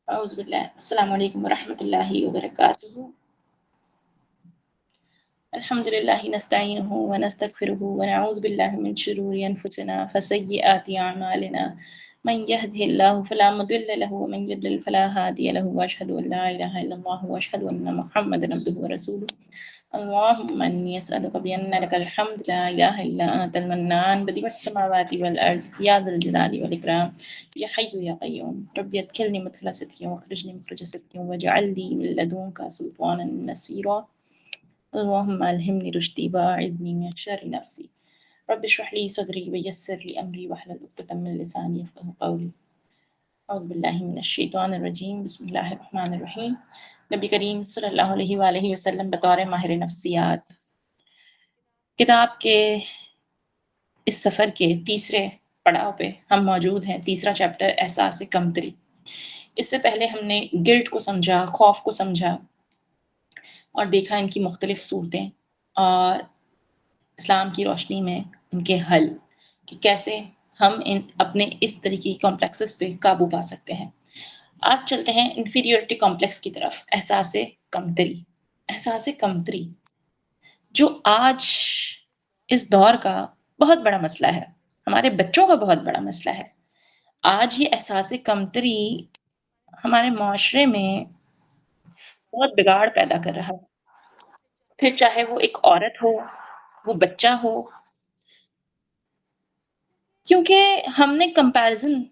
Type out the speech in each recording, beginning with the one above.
اعوذ باللہ السلام علیکم ورحمۃ اللہ وبرکاتہ الحمد للہ نستعینہ ونستغفرہ ونعوذ باللہ من شرور انفسنا فسیئات اعمالنا من يهده الله فلا مضل له ومن يضلل فلا هادي له واشهد ان لا اله الا الله واشهد ان محمدا عبده ورسوله اللهم اني اسالك بان لك الحمد لا اله الا انت المنان بديع السماوات والارض يا ذا الجلال والاكرام يا حي يا قيوم رب ادخلني مدخل صدق واخرجني مخرج صدق واجعل لي من لدنك سلطانا نصيرا اللهم الهمني رشدي واعذني من شر نفسي رب اشرح لي صدري ويسر لي امري واحلل عقدة من لساني يفقهوا قولي اعوذ باللہ من الشیطان الرجیم بسم اللہ الرحمن الرحیم نبی کریم صلی اللہ علیہ وآلہ وسلم بطور ماہر نفسیات کتاب کے اس سفر کے تیسرے پڑاؤ پہ ہم موجود ہیں، تیسرا چیپٹر احساس کمتری۔ اس سے پہلے ہم نے گلٹ کو سمجھا، خوف کو سمجھا اور دیکھا ان کی مختلف صورتیں اور اسلام کی روشنی میں ان کے حل کہ کیسے ہم اپنے اس طریقے کی کمپلیکسز پہ قابو پا سکتے ہیں۔ آج چلتے ہیں انفیریورٹی کمپلیکس کی طرف، احساس کمتری۔ احساس کمتری جو آج اس دور کا بہت بڑا مسئلہ ہے، ہمارے بچوں کا بہت بڑا مسئلہ ہے۔ آج یہ احساس کمتری ہمارے معاشرے میں بہت بگاڑ پیدا کر رہا ہے، پھر چاہے وہ ایک عورت ہو، وہ بچہ ہو، کیونکہ ہم نے کمپیرزن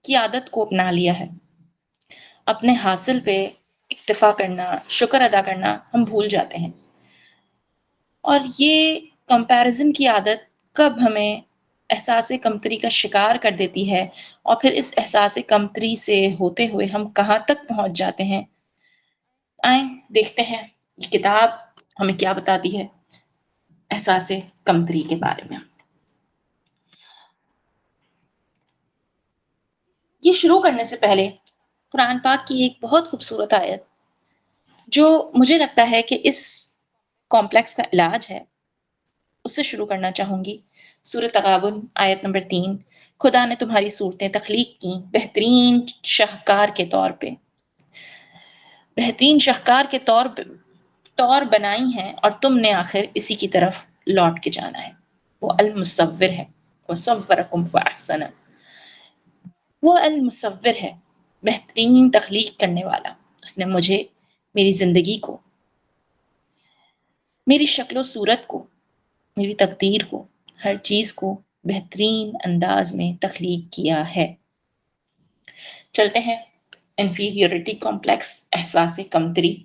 کی عادت کو اپنا لیا ہے۔ اپنے حاصل پہ اکتفا کرنا، شکر ادا کرنا ہم بھول جاتے ہیں، اور یہ کمپیرزن کی عادت کب ہمیں احساس کمتری کا شکار کر دیتی ہے اور پھر اس احساس کمتری سے ہوتے ہوئے ہم کہاں تک پہنچ جاتے ہیں۔ آئیں دیکھتے ہیں یہ کتاب ہمیں کیا بتاتی ہے احساس کمتری کے بارے میں۔ یہ شروع کرنے سے پہلے قرآن پاک کی ایک بہت خوبصورت آیت جو مجھے لگتا ہے کہ اس کمپلیکس کا علاج ہے، اس سے شروع کرنا چاہوں گی۔ سورۃ تغابن آیت نمبر 3، خدا نے تمہاری صورتیں تخلیق کی بہترین شاہکار کے طور پہ، بہترین شاہکار کے طور بنائی ہیں اور تم نے آخر اسی کی طرف لوٹ کے جانا ہے۔ وہ المصور ہے، وصورکم فاحسن، وہ المصور ہے، بہترین تخلیق کرنے والا۔ اس نے مجھے، میری زندگی کو، میری شکل و صورت کو، میری تقدیر کو، ہر چیز کو بہترین انداز میں تخلیق کیا ہے۔ چلتے ہیں انفیریورٹی کمپلیکس، احساس کمتری۔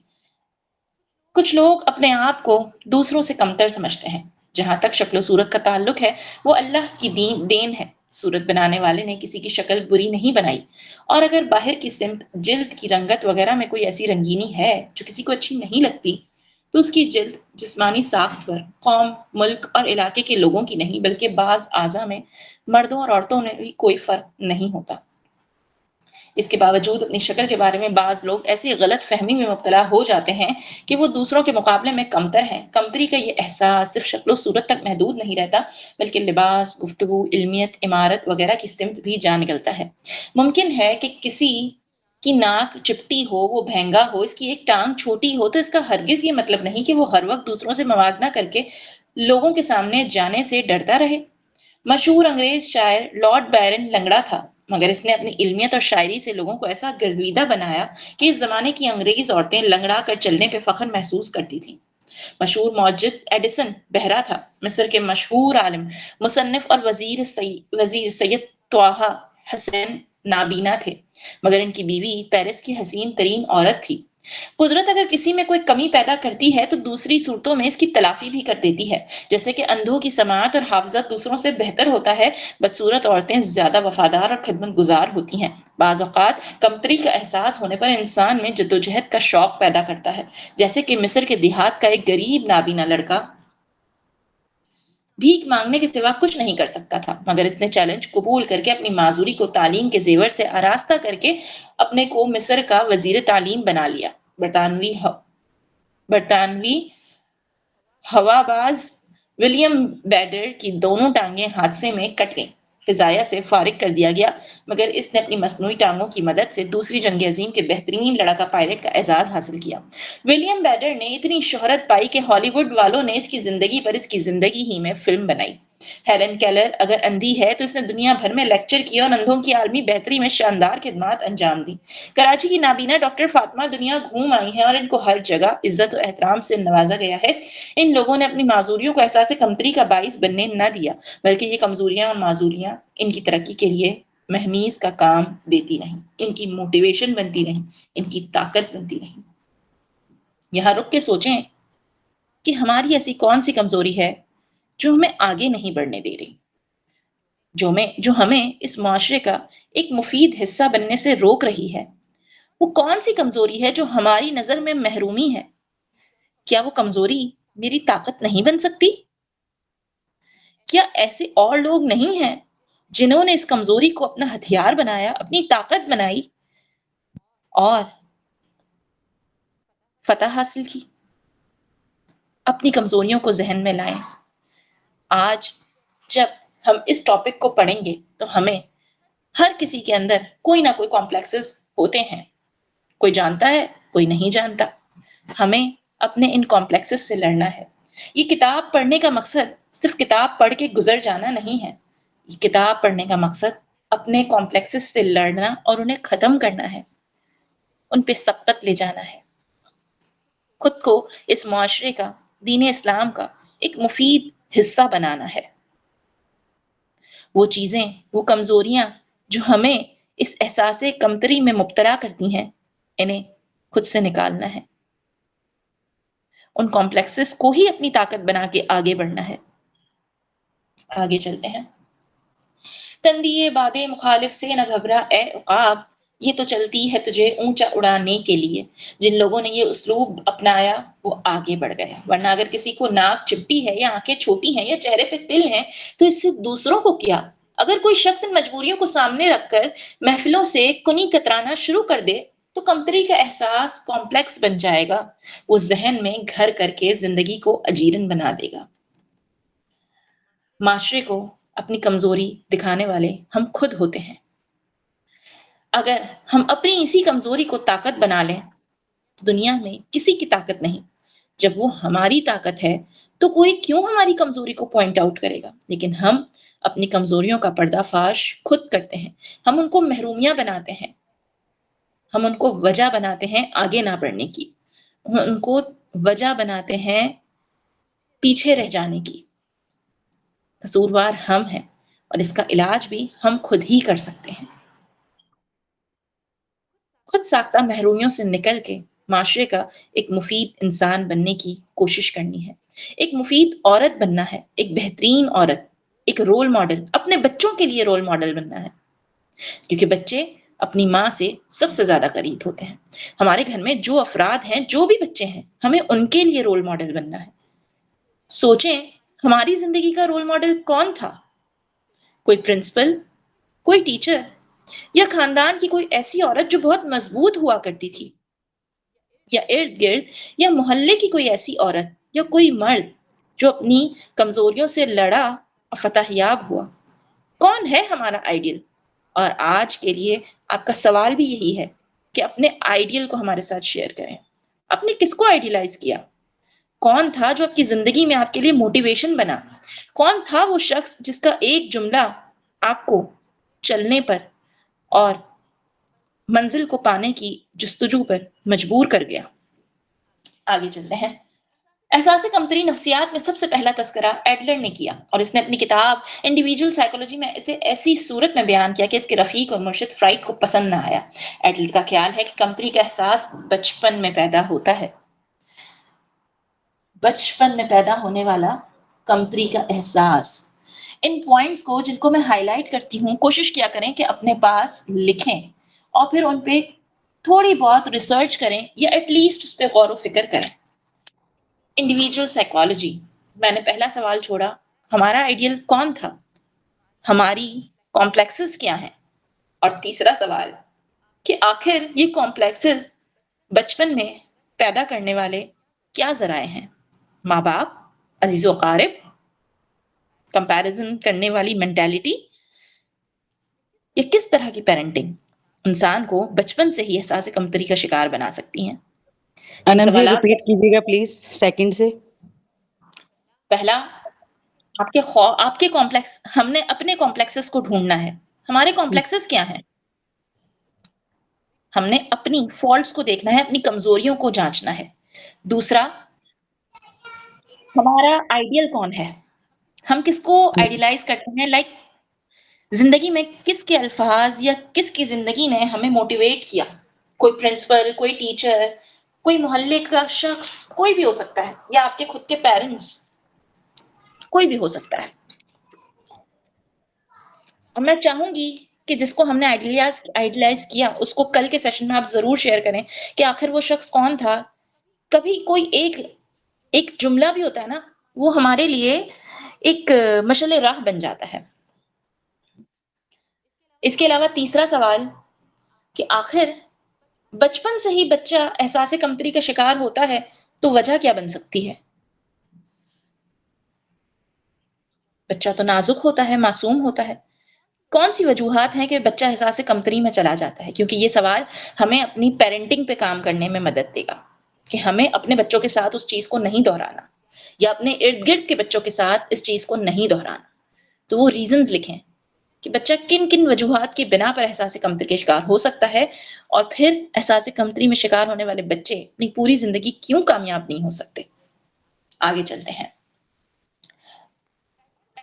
کچھ لوگ اپنے آپ کو دوسروں سے کمتر سمجھتے ہیں۔ جہاں تک شکل و صورت کا تعلق ہے، وہ اللہ کی دین ہے۔ صورت بنانے والے نے کسی کی شکل بری نہیں بنائی، اور اگر باہر کی سمت، جلد کی رنگت وغیرہ میں کوئی ایسی رنگینی ہے جو کسی کو اچھی نہیں لگتی، تو اس کی جلد جسمانی ساخت پر قوم، ملک اور علاقے کے لوگوں کی نہیں، بلکہ بعض اعضاء میں مردوں اور عورتوں میں بھی کوئی فرق نہیں ہوتا۔ اس کے باوجود اپنی شکل کے بارے میں بعض لوگ ایسی غلط فہمی میں مبتلا ہو جاتے ہیں کہ وہ دوسروں کے مقابلے میں کمتر ہیں۔ کمتری کا یہ احساس صرف شکل و صورت تک محدود نہیں رہتا، بلکہ لباس، گفتگو، علمیت، عمارت وغیرہ کی سمت بھی جا نکلتا ہے۔ ممکن ہے کہ کسی کی ناک چپٹی ہو، وہ بھینگا ہو، اس کی ایک ٹانگ چھوٹی ہو، تو اس کا ہرگز یہ مطلب نہیں کہ وہ ہر وقت دوسروں سے موازنہ کر کے لوگوں کے سامنے جانے سے ڈرتا رہے۔ مشہور انگریز شاعر لارڈ بائرن لنگڑا تھا، مگر اس نے اپنی علمیت اور شاعری سے لوگوں کو ایسا گرویدہ بنایا کہ اس زمانے کی انگریز عورتیں لنگڑا کر چلنے پہ فخر محسوس کرتی تھیں۔ مشہور موجد ایڈیسن بہرا تھا۔ مصر کے مشہور عالم، مصنف اور وزیر سید طٰہٰ حسین نابینا تھے، مگر ان کی بیوی پیرس کی حسین ترین عورت تھی۔ قدرت اگر کسی میں کوئی کمی پیدا کرتی ہے تو دوسری صورتوں میں اس کی تلافی بھی کر دیتی ہے۔ جیسے کہ اندھوں کی سماعت اور حافظت دوسروں سے بہتر ہوتا ہے، بدصورت عورتیں زیادہ وفادار اور خدمت گزار ہوتی ہیں۔ بعض اوقات کمتری کا احساس ہونے پر انسان میں جدوجہد کا شوق پیدا کرتا ہے، جیسے کہ مصر کے دیہات کا ایک غریب نابینا لڑکا بھیک مانگنے کے سوا کچھ نہیں کر سکتا تھا، مگر اس نے چیلنج قبول کر کے اپنی معذوری کو تعلیم کے زیور سے آراستہ کر کے اپنے کو مصر کا وزیر تعلیم بنا لیا۔ برطانوی ہواباز ولیم بیڈر کی دونوں ٹانگیں حادثے میں کٹ گئیں۔ فضائیہ سے فارغ کر دیا گیا، مگر اس نے اپنی مصنوعی ٹانگوں کی مدد سے دوسری جنگ عظیم کے بہترین لڑاکا پائلٹ کا اعزاز حاصل کیا۔ ولیم بیڈر نے اتنی شہرت پائی کہ ہالی ووڈ والوں نے اس کی زندگی پر اس کی زندگی ہی میں فلم بنائی۔ ہیلن کیلر اگر اندھی ہے تو اس نے دنیا بھر میں لیکچر کیا اور اندھوں کی عالمی بہتری میں شاندار خدمات انجام دی۔ کراچی کی نابینا ڈاکٹر فاطمہ دنیا گھوم آئی ہیں اور ان کو ہر جگہ عزت و احترام سے نوازا گیا ہے۔ ان لوگوں نے اپنی معذوریوں کو احساس کمتری کا باعث بننے نہ دیا، بلکہ یہ کمزوریاں اور معذوریاں ان کی ترقی کے لیے مہمیز کا کام دیتی نہیں، ان کی موٹیویشن بنتی نہیں، ان کی طاقت بنتی نہیں۔ یہاں رک کے سوچیں کہ ہماری ایسی کون سی کمزوری ہے جو ہمیں آگے نہیں بڑھنے دے رہی، جو ہمیں اس معاشرے کا ایک مفید حصہ بننے سے روک رہی ہے۔ وہ کون سی کمزوری ہے جو ہماری نظر میں محرومی ہے؟ کیا وہ کمزوری میری طاقت نہیں بن سکتی؟ کیا ایسے اور لوگ نہیں ہیں جنہوں نے اس کمزوری کو اپنا ہتھیار بنایا، اپنی طاقت بنائی اور فتح حاصل کی؟ اپنی کمزوریوں کو ذہن میں لائیں۔ آج جب ہم اس ٹاپک کو پڑھیں گے تو ہمیں ہر کسی کے اندر کوئی نہ کوئی کمپلیکسز ہوتے ہیں، کوئی جانتا ہے کوئی نہیں جانتا۔ ہمیں اپنے ان کمپلیکسز سے لڑنا ہے۔ یہ کتاب پڑھنے کا مقصد صرف کتاب پڑھ کے گزر جانا نہیں ہے، یہ کتاب پڑھنے کا مقصد اپنے کمپلیکسز سے لڑنا اور انہیں ختم کرنا ہے، ان پہ سبقت لے جانا ہے، خود کو اس معاشرے کا، دین اسلام کا ایک مفید حصہ بنانا ہے۔ وہ چیزیں، وہ کمزوریاں جو ہمیں اس احساس کمتری میں مبتلا کرتی ہیں، انہیں خود سے نکالنا ہے، ان کمپلیکسز کو ہی اپنی طاقت بنا کے آگے بڑھنا ہے۔ آگے چلتے ہیں۔ تندیے باد مخالف سے نہ گھبرا اے عقاب، یہ تو چلتی ہے تجھے اونچا اڑانے کے لیے۔ جن لوگوں نے یہ اسلوب اپنایا وہ آگے بڑھ گئے، ورنہ اگر کسی کو ناک چپٹی ہے یا آنکھیں چھوٹی ہیں یا چہرے پہ تل ہیں تو اس سے دوسروں کو کیا؟ اگر کوئی شخص ان مجبوریوں کو سامنے رکھ کر محفلوں سے کنی کترانا شروع کر دے تو کمتری کا احساس کمپلیکس بن جائے گا، وہ ذہن میں گھر کر کے زندگی کو اجیرن بنا دے گا۔ معاشرے کو اپنی کمزوری دکھانے والے ہم خود ہوتے ہیں۔ اگر ہم اپنی اسی کمزوری کو طاقت بنا لیں تو دنیا میں کسی کی طاقت نہیں۔ جب وہ ہماری طاقت ہے تو کوئی کیوں ہماری کمزوری کو پوائنٹ آؤٹ کرے گا؟ لیکن ہم اپنی کمزوریوں کا پردہ فاش خود کرتے ہیں، ہم ان کو محرومیاں بناتے ہیں، ہم ان کو وجہ بناتے ہیں آگے نہ بڑھنے کی، ہم ان کو وجہ بناتے ہیں پیچھے رہ جانے کی۔ قصوروار ہم ہیں اور اس کا علاج بھی ہم خود ہی کر سکتے ہیں۔ خود ساختہ محرومیوں سے نکل کے معاشرے کا ایک مفید انسان بننے کی کوشش کرنی ہے، ایک مفید عورت بننا ہے، ایک بہترین عورت، ایک رول ماڈل، اپنے بچوں کے لیے رول ماڈل بننا ہے، کیونکہ بچے اپنی ماں سے سب سے زیادہ قریب ہوتے ہیں۔ ہمارے گھر میں جو افراد ہیں، جو بھی بچے ہیں، ہمیں ان کے لیے رول ماڈل بننا ہے۔ سوچیں ہماری زندگی کا رول ماڈل کون تھا؟ کوئی پرنسپل، کوئی ٹیچر، یا خاندان کی کوئی ایسی عورت جو بہت مضبوط ہوا کرتی تھی، یا ارد گرد یا محلے کی کوئی ایسی عورت یا کوئی مرد جو اپنی کمزوریوں سے لڑا اور فتح یاب ہوا۔ کون ہے ہمارا آئیڈیل؟ اور آج کے لیے آپ کا سوال بھی یہی ہے کہ اپنے آئیڈیل کو ہمارے ساتھ شیئر کریں۔ آپ نے کس کو آئیڈیلائز کیا؟ کون تھا جو آپ کی زندگی میں آپ کے لیے موٹیویشن بنا؟ کون تھا وہ شخص جس کا ایک جملہ آپ کو چلنے پر اور منزل کو پانے کی جستجو پر مجبور کر گیا؟ آگے چلتے ہیں۔ احساس کمتری نفسیات میں سب سے پہلا تذکرہ ایڈلر نے کیا، اور اس نے اپنی کتاب انڈیویجول سائیکولوجی میں اسے ایسی صورت میں بیان کیا کہ اس کے رفیق اور مرشد فرائڈ کو پسند نہ آیا۔ ایڈلر کا خیال ہے کہ کمتری کا احساس بچپن میں پیدا ہوتا ہے۔ بچپن میں پیدا ہونے والا کمتری کا احساس۔ ان پوائنٹس کو جن کو میں ہائی لائٹ کرتی ہوں، کوشش کیا کریں کہ اپنے پاس لکھیں اور پھر ان پہ تھوڑی بہت ریسرچ کریں یا ایٹ لیسٹ اس پہ غور و فکر کریں۔ انڈیویجول سائیکالوجی، میں نے پہلا سوال چھوڑا، ہمارا آئیڈیل کون تھا؟ ہماری کمپلیکسز کیا ہیں؟ اور تیسرا سوال کہ آخر یہ کمپلیکسز بچپن میں پیدا کرنے والے کیا ذرائع ہیں؟ ماں باپ، عزیز و اقارب، کمپیریزن کرنے والی مینٹیلٹی، یا کس طرح کی پیرنٹنگ انسان کو بچپن سے ہی احساس کمتری کا شکار بنا سکتی ہیں؟ ان انم جی سوالات ریپیٹ کیجیے گا پلیز سیکنڈ سے. پہلا، آپ کے کمپلیکس، ہم نے اپنے کمپلیکسز کو ڈھونڈنا ہے. ہمارے کمپلیکسز کیا ہیں؟ ہم نے اپنی فالٹس کو دیکھنا ہے، اپنی کمزوریوں کو جانچنا ہے. دوسرا، ہمارا آئیڈیل کون ہے؟ ہم کس کو آئیڈیلائز کرتے ہیں؟ لائک زندگی میں کس کے الفاظ یا کس کی زندگی نے ہمیں موٹیویٹ کیا؟ کوئی پرنسپل، کوئی ٹیچر، کوئی محلے کا شخص، کوئی بھی ہو سکتا ہے، یا آپ کے خود کے پیرنٹس، کوئی بھی ہو سکتا ہے. اور میں چاہوں گی کہ جس کو ہم نے آئیڈیلائز کیا اس کو کل کے سیشن میں آپ ضرور شیئر کریں کہ آخر وہ شخص کون تھا. کبھی کوئی ایک جملہ بھی ہوتا ہے نا، وہ ہمارے لیے ایک مشعل راہ بن جاتا ہے. اس کے علاوہ تیسرا سوال کہ آخر بچپن سے ہی بچہ احساس کمتری کا شکار ہوتا ہے تو وجہ کیا بن سکتی ہے؟ بچہ تو نازک ہوتا ہے، معصوم ہوتا ہے. کون سی وجوہات ہیں کہ بچہ احساس کمتری میں چلا جاتا ہے؟ کیونکہ یہ سوال ہمیں اپنی پیرنٹنگ پہ کام کرنے میں مدد دے گا کہ ہمیں اپنے بچوں کے ساتھ اس چیز کو نہیں دہرانا، یا اپنے ارد گرد کے بچوں کے ساتھ اس چیز کو نہیں دہرانا. تو وہ ریزنز لکھیں کہ بچہ کن کن وجوہات کی بنا پر احساس کمتری کے شکار ہو سکتا ہے، اور پھر احساس کمتری میں شکار ہونے والے بچے اپنی پوری زندگی کیوں کامیاب نہیں ہو سکتے. آگے چلتے ہیں.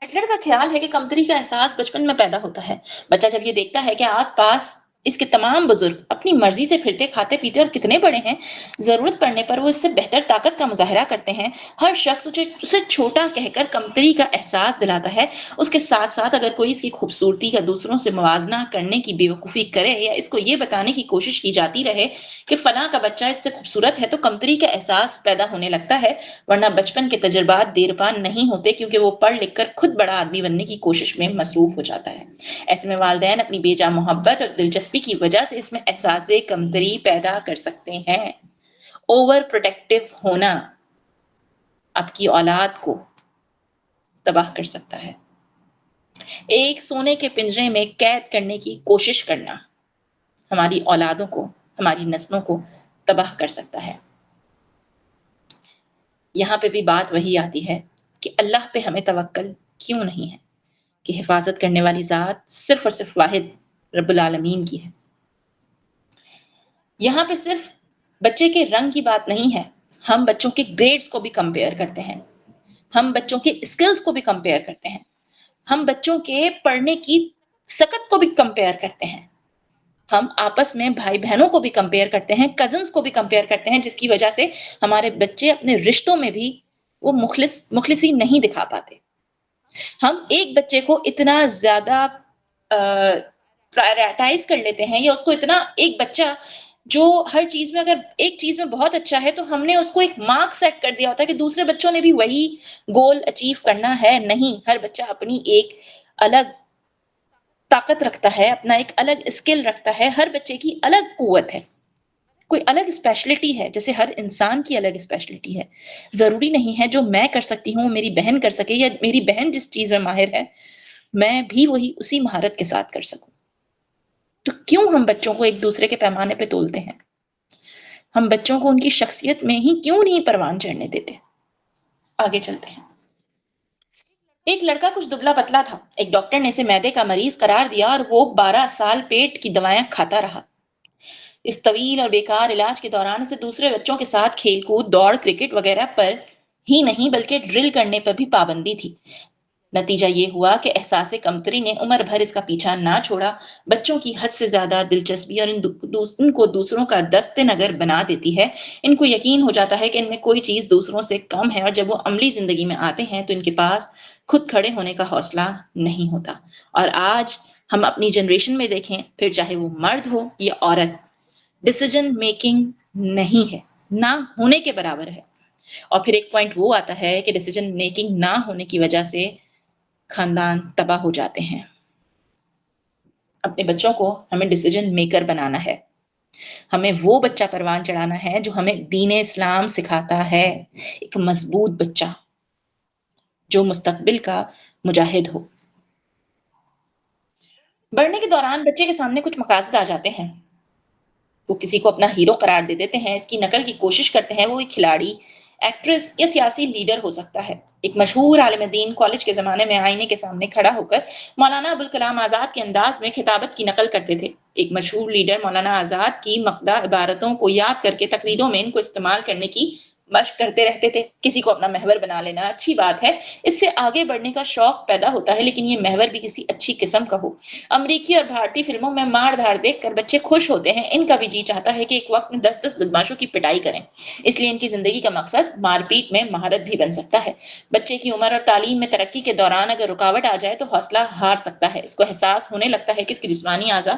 ایڈلر کا خیال ہے کہ کمتری کا احساس بچپن میں پیدا ہوتا ہے. بچہ جب یہ دیکھتا ہے کہ آس پاس اس کے تمام بزرگ اپنی مرضی سے پھرتے، کھاتے، پیتے اور کتنے بڑے ہیں، ضرورت پڑنے پر وہ اس سے بہتر طاقت کا مظاہرہ کرتے ہیں، ہر شخص اسے چھوٹا کہہ کر کمتری کا احساس دلاتا ہے. اس کے ساتھ ساتھ اگر کوئی اس کی خوبصورتی کا دوسروں سے موازنہ کرنے کی بیوقوفی کرے، یا اس کو یہ بتانے کی کوشش کی جاتی رہے کہ فلاں کا بچہ اس سے خوبصورت ہے، تو کمتری کا احساس پیدا ہونے لگتا ہے. ورنہ بچپن کے تجربات دیر پا نہیں ہوتے، کیونکہ وہ پڑھ لکھ کر خود بڑا آدمی بننے کی کوشش میں مصروف ہو جاتا ہے. ایسے میں والدین اپنی بے جا محبت اور دلچسپی کی وجہ سے اس میں احساس کمتری پیدا کر سکتے ہیں. اوور پروٹیکٹیو ہونا آپ کی اولاد کو تباہ کر سکتا ہے. ایک سونے کے پنجرے میں قید کرنے کی کوشش کرنا ہماری اولادوں کو، ہماری نسلوں کو تباہ کر سکتا ہے. یہاں پہ بھی بات وہی آتی ہے کہ اللہ پہ ہمیں توکل کیوں نہیں ہے، کہ حفاظت کرنے والی ذات صرف اور صرف واحد رب العالمین کی ہے. یہاں پہ صرف بچے کے رنگ کی بات نہیں ہے، ہم بچوں کے گریڈز کو بھی کمپیئر کرتے ہیں، ہم بچوں کے اسکلز کو بھی کمپیئر کرتے ہیں، ہم بچوں کے پڑھنے کی سکت کو بھی کمپیئر کرتے ہیں، ہم آپس میں بھائی بہنوں کو بھی کمپیئر کرتے ہیں، کزنز کو بھی کمپیئر کرتے ہیں، جس کی وجہ سے ہمارے بچے اپنے رشتوں میں بھی وہ مخلصی نہیں دکھا پاتے. ہم ایک بچے کو اتنا زیادہ پرائرٹائز کر لیتے ہیں، یا اس کو اتنا، ایک بچہ جو ہر چیز میں اگر ایک چیز میں بہت اچھا ہے تو ہم نے اس کو ایک مارک سیٹ کر دیا ہوتا ہے کہ دوسرے بچوں نے بھی وہی گول اچیو کرنا ہے. نہیں، ہر بچہ اپنی ایک الگ طاقت رکھتا ہے، اپنا ایک الگ اسکل رکھتا ہے، ہر بچے کی الگ قوت ہے، کوئی الگ اسپیشلٹی ہے. جیسے ہر انسان کی الگ اسپیشلٹی ہے، ضروری نہیں ہے جو میں کر سکتی ہوں میری بہن کر سکے، یا میری بہن جس چیز میں ماہر ہے میں بھی وہی اسی مہارت کے ساتھ کر سکوں. تو کیوں ہم بچوں کو ایک دوسرے کے پیمانے پہ تولتے ہیں؟ ہم بچوں کو ان کی شخصیت میں ہی کیوں نہیں پروان چڑھنے دیتے؟ آگے چلتے ہیں. ایک لڑکا کچھ دبلا پتلا تھا. ایک ڈاکٹر نے اسے معدے کا مریض قرار دیا اور وہ 12 سال پیٹ کی دوائیں کھاتا رہا. اس طویل اور بیکار علاج کے دوران اسے دوسرے بچوں کے ساتھ کھیل کود، دوڑ، کرکٹ وغیرہ پر ہی نہیں بلکہ ڈرل کرنے پر بھی پابندی تھی. نتیجہ یہ ہوا کہ احساس کمتری نے عمر بھر اس کا پیچھا نہ چھوڑا. بچوں کی حد سے زیادہ دلچسپی اور ان کو دوسروں کا دست نگر بنا دیتی ہے. ان کو یقین ہو جاتا ہے کہ ان میں کوئی چیز دوسروں سے کم ہے، اور جب وہ عملی زندگی میں آتے ہیں تو ان کے پاس خود کھڑے ہونے کا حوصلہ نہیں ہوتا. اور آج ہم اپنی جنریشن میں دیکھیں، پھر چاہے وہ مرد ہو یا عورت، ڈیسیجن میکنگ نہیں ہے، نہ ہونے کے برابر ہے. اور پھر ایک پوائنٹ وہ آتا ہے کہ ڈیسیجن میکنگ نہ ہونے کی وجہ سے خاندان تباہ ہو جاتے ہیں. اپنے بچوں کو ہمیں ڈیسیجن میکر بنانا ہے. ہمیں وہ بچہ پروان چڑھانا ہے جو ہمیں دین اسلام سکھاتا ہے، ایک مضبوط بچہ جو مستقبل کا مجاہد ہو. بڑھنے کے دوران بچے کے سامنے کچھ مقاصد آ جاتے ہیں، وہ کسی کو اپنا ہیرو قرار دے دیتے ہیں، اس کی نقل کی کوشش کرتے ہیں، وہ ایک کھلاڑی، ایکٹریس یا سیاسی لیڈر ہو سکتا ہے۔ ایک مشہور عالم دین کالج کے زمانے میں آئینے کے سامنے کھڑا ہو کر مولانا ابوالکلام آزاد کے انداز میں خطابت کی نقل کرتے تھے۔ ایک مشہور لیڈر مولانا آزاد کی مقدہ عبارتوں کو یاد کر کے تقریروں میں ان کو استعمال کرنے کی مشق کرتے رہتے تھے۔ کسی کو اپنا محور بنا لینا اچھی بات ہے، اس سے آگے بڑھنے کا شوق پیدا ہوتا ہے، لیکن یہ محور بھی کسی اچھی قسم کا ہو۔ امریکی اور بھارتی فلموں میں مار دھاڑ دیکھ کر بچے خوش ہوتے ہیں، ان کا بھی جی چاہتا ہے کہ ایک وقت میں 10 بدماشوں کی پٹائی کریں۔ اس لیے ان کی زندگی کا مقصد مار پیٹ میں مہارت بھی بن سکتا ہے۔ بچے کی عمر اور تعلیم میں ترقی کے دوران اگر رکاوٹ آ جائے تو حوصلہ ہار سکتا ہے، اس کو احساس ہونے لگتا ہے کہ اس کی جسمانی اعضاء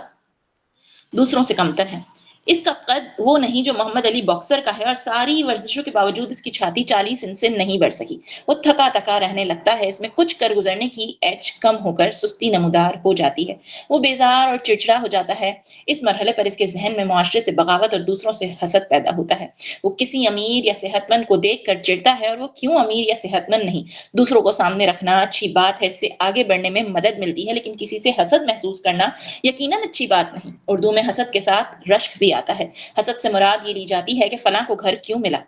دوسروں سے کمتر ہیں۔ اس کا قد وہ نہیں جو محمد علی باکسر کا ہے، اور ساری ورزشوں کے باوجود اس کی چھاتی 40 انچ سے نہیں بڑھ سکی۔ وہ تھکا تھکا رہنے لگتا ہے، اس میں کچھ کر گزرنے کی ایچ کم ہو کر سستی نمودار ہو جاتی ہے۔ وہ بیزار اور چڑچڑا ہو جاتا ہے۔ اس مرحلے پر اس کے ذہن میں معاشرے سے بغاوت اور دوسروں سے حسد پیدا ہوتا ہے۔ وہ کسی امیر یا صحت مند کو دیکھ کر چڑھتا ہے، اور وہ کیوں امیر یا صحت مند نہیں۔ دوسروں کو سامنے رکھنا اچھی بات ہے، اس سے آگے بڑھنے میں مدد ملتی ہے، لیکن کسی سے حسد محسوس کرنا یقیناً اچھی بات نہیں۔ اردو میں حسد کے ساتھ رشک بھی آتا ہے۔ حسد سے مراد یہ لی جاتی ہے کہ فلاں کو گھر کیوں ملا۔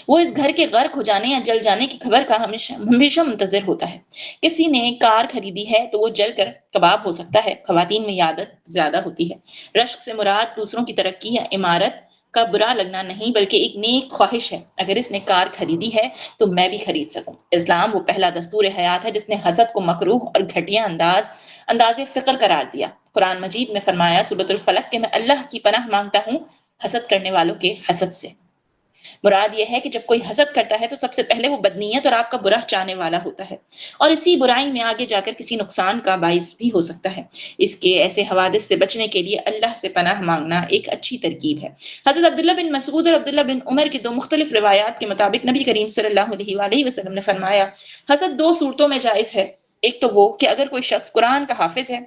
وہ اس گھر کے غرق ہو جانے یا جل جانے کی خبر کا ہمیشہ منتظر ہوتا ہے۔ کسی نے کار خریدی ہے تو وہ جل کر کباب ہو سکتا ہے۔ خواتین میں یہ عادت زیادہ ہوتی ہے۔ رشک سے مراد دوسروں کی ترقی یا عمارت کا برا لگنا نہیں، بلکہ ایک نیک خواہش ہے، اگر اس نے کار خریدی ہے تو میں بھی خرید سکوں۔ اسلام وہ پہلا دستور حیات ہے جس نے حسد کو مکروہ اور گھٹیا انداز فقر قرار دیا۔ قرآن مجید میں فرمایا سورۃ الفلق کہ میں اللہ کی پناہ مانگتا ہوں حسد کرنے والوں کے حسد سے۔ مراد یہ ہے کہ جب کوئی حسد کرتا ہے تو سب سے پہلے وہ بدنیت اور آپ کا برا چاہنے والا ہوتا ہے، اور اسی برائی میں آگے جا کر کسی نقصان کا باعث بھی ہو سکتا ہے۔ اس کے ایسے حوادث سے بچنے کے لیے اللہ سے پناہ مانگنا ایک اچھی ترکیب ہے۔ حضرت عبداللہ بن مسعود اور عبداللہ بن عمر کی دو مختلف روایات کے مطابق نبی کریم صلی اللہ علیہ وآلہ وسلم نے فرمایا حسد دو صورتوں میں جائز ہے۔ ایک تو وہ کہ اگر کوئی شخص قرآن کا حافظ ہے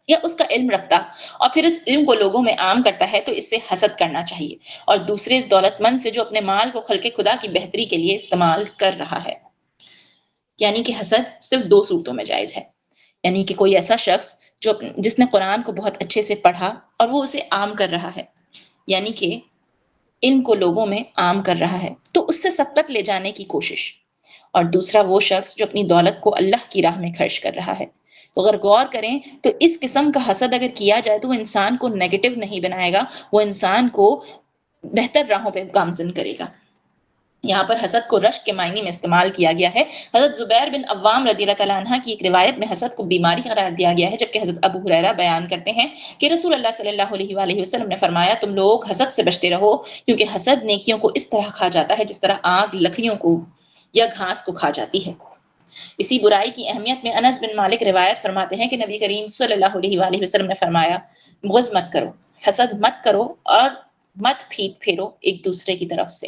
یا اس کا علم رکھتا اور پھر اس علم کو لوگوں میں عام کرتا ہے تو اس سے حسد کرنا چاہیے، اور دوسرے اس دولت مند سے جو اپنے مال کو خلق خدا کی بہتری کے لیے استعمال کر رہا ہے۔ یعنی کہ حسد صرف دو صورتوں میں جائز ہے۔ یعنی کہ کوئی ایسا شخص جس نے قرآن کو بہت اچھے سے پڑھا اور وہ اسے عام کر رہا ہے، یعنی کہ علم کو لوگوں میں عام کر رہا ہے، تو اس سے سبقت لے جانے کی کوشش۔ اور دوسرا وہ شخص جو اپنی دولت کو اللہ کی راہ میں خرچ کر رہا ہے۔ تو اگر غور کریں تو اس قسم کا حسد اگر کیا جائے تو وہ انسان کو نیگیٹو نہیں بنائے گا، وہ انسان کو بہتر راہوں پہ گامزن کرے گا۔ یہاں پر حسد کو رشک کے معنی میں استعمال کیا گیا ہے۔ حضرت زبیر بن عوام رضی اللہ تعالیٰ عنہ کی ایک روایت میں حسد کو بیماری قرار دیا گیا ہے، جبکہ حضرت ابو ہریرہ بیان کرتے ہیں کہ رسول اللہ صلی اللہ علیہ وآلہ وسلم نے فرمایا تم لوگ حسد سے بچتے رہو، کیونکہ حسد نیکیوں کو اس طرح کھا جاتا ہے جس طرح آگ لکڑیوں کو یا گھاس کو کھا جاتی ہے۔ اسی برائی کی اہمیت میں انس بن مالک روایت فرماتے ہیں کہ نبی کریم صلی اللہ علیہ وآلہ وسلم نے فرمایا بغض مت کرو، حسد مت کرو، اور مت پھیٹ پھیرو ایک دوسرے کی طرف سے۔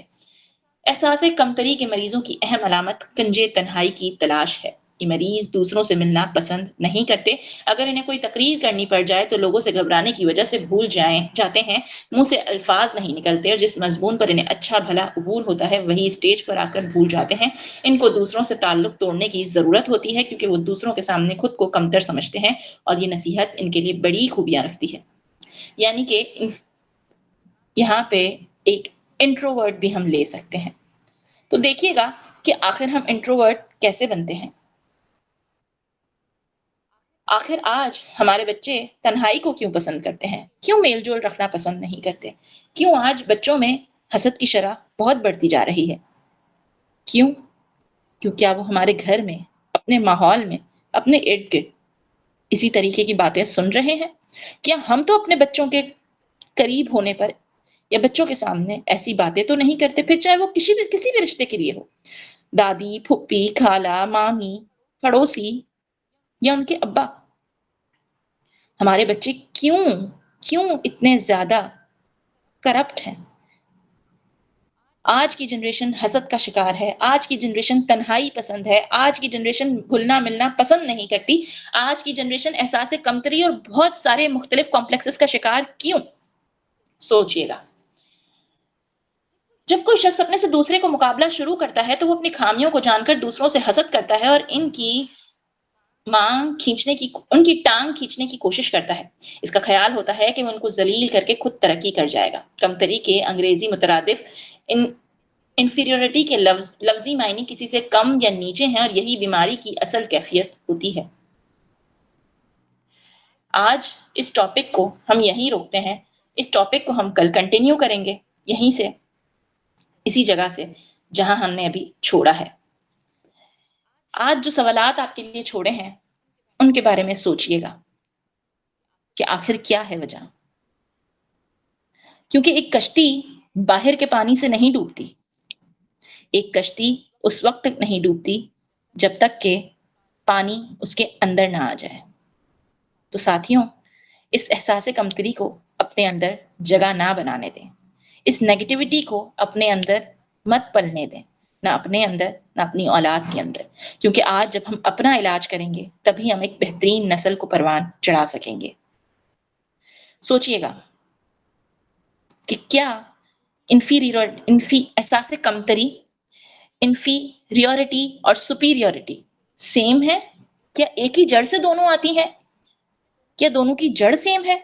احساس کمتری کے مریضوں کی اہم علامت کنجے تنہائی کی تلاش ہے۔ یہ مریض دوسروں سے ملنا پسند نہیں کرتے۔ اگر انہیں کوئی تقریر کرنی پڑ جائے تو لوگوں سے گھبرانے کی وجہ سے بھول جاتے ہیں، منہ سے الفاظ نہیں نکلتے، اور جس مضمون پر انہیں اچھا بھلا عبور ہوتا ہے وہی اسٹیج پر آ کر بھول جاتے ہیں۔ ان کو دوسروں سے تعلق توڑنے کی ضرورت ہوتی ہے، کیونکہ وہ دوسروں کے سامنے خود کو کمتر سمجھتے ہیں، اور یہ نصیحت ان کے لیے بڑی خوبیاں رکھتی ہے۔ یعنی کہ یہاں پہ ایک انٹروورٹ بھی ہم لے سکتے ہیں۔ تو دیکھیے گا کہ آخر ہم انٹروورٹ کیسے بنتے ہیں۔ آخر آج ہمارے بچے تنہائی کو کیوں پسند کرتے ہیں؟ کیوں میل جول رکھنا پسند نہیں کرتے؟ کیوں آج بچوں میں حسد کی شرح بہت بڑھتی جا رہی ہے؟ کیوں؟ کیا وہ ہمارے گھر میں، اپنے ماحول میں، اپنے ارد گرد اسی طریقے کی باتیں سن رہے ہیں؟ کیا ہم تو اپنے بچوں کے قریب ہونے پر یا بچوں کے سامنے ایسی باتیں تو نہیں کرتے، پھر چاہے وہ کسی بھی رشتے کے لیے ہو، دادی، پھپھی، خالہ، مامی، پڑوسی یا ان کے ابا۔ ہمارے بچے کیوں اتنے زیادہ کرپٹ ہیں؟ آج کی جنریشن حسد کا شکار ہے، آج کی جنریشن تنہائی پسند ہے، آج کی جنریشن گھلنا ملنا پسند نہیں کرتی، آج کی جنریشن احساس کمتری اور بہت سارے مختلف کمپلیکسز کا شکار کیوں؟ سوچئے گا۔ جب کوئی شخص اپنے سے دوسرے کو مقابلہ شروع کرتا ہے تو وہ اپنی خامیوں کو جان کر دوسروں سے حسد کرتا ہے اور ان کی ان کی ٹانگ کھینچنے کی کوشش کرتا ہے. اس کا خیال ہوتا ہے کہ وہ ان کو ذلیل کر کے خود ترقی کر جائے گا. کمتری کے انگریزی مترادف انفیریورٹی کے لفظی معنی کسی سے کم یا نیچے ہیں، اور یہی بیماری کی اصل کیفیت ہوتی ہے. آج اس ٹاپک کو ہم یہیں روکتے ہیں. اس ٹاپک کو ہم کل کنٹینیو کریں گے یہیں سے، اسی جگہ سے جہاں ہم نے ابھی چھوڑا ہے. آج جو سوالات آپ کے لیے چھوڑے ہیں ان کے بارے میں سوچئے گا کہ آخر کیا ہے وجہ. کیونکہ ایک کشتی باہر کے پانی سے نہیں ڈوبتی. ایک کشتی اس وقت تک نہیں ڈوبتی جب تک کہ پانی اس کے اندر نہ آ جائے. تو ساتھیوں، اس احساس کمتری کو اپنے اندر جگہ نہ بنانے دیں. اس نیگیٹیوٹی کو اپنے اندر مت پلنے دیں، نہ اپنے اندر نہ اپنی اولاد کے اندر. کیونکہ آج جب ہم اپنا علاج کریں گے تبھی ہم ایک بہترین نسل کو پروان چڑھا سکیں گے. سوچئے گا کہ کیا احساس کمتری، انفیریورٹی اور سپیریورٹی سیم ہے؟ کیا ایک ہی جڑ سے دونوں آتی ہیں؟ کیا دونوں کی جڑ سیم ہے؟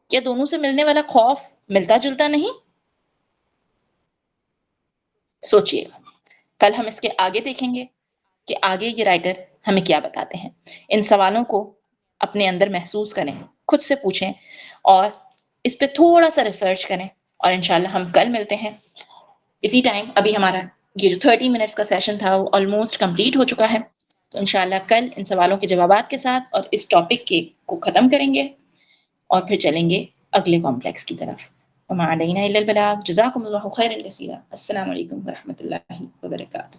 کیا دونوں سے ملنے والا خوف ملتا جلتا نہیں؟ سوچئے گا. کل ہم اس کے آگے دیکھیں گے کہ آگے یہ رائٹر ہمیں کیا بتاتے ہیں. ان سوالوں کو اپنے اندر محسوس کریں، خود سے پوچھیں اور اس پہ تھوڑا سا ریسرچ کریں، اور انشاءاللہ ہم کل ملتے ہیں اسی ٹائم. ابھی ہمارا یہ جو 30 منٹس کا سیشن تھا وہ آلموسٹ کمپلیٹ ہو چکا ہے. تو انشاءاللہ کل ان سوالوں کے جوابات کے ساتھ اور اس ٹاپک کو ختم کریں گے اور پھر چلیں گے اگلے کمپلیکس کی طرف. وما علینا الا البلاغ. جزاکم اللہ خیرا کثیرا. السلام علیکم ورحمۃ اللہ وبرکاتہ.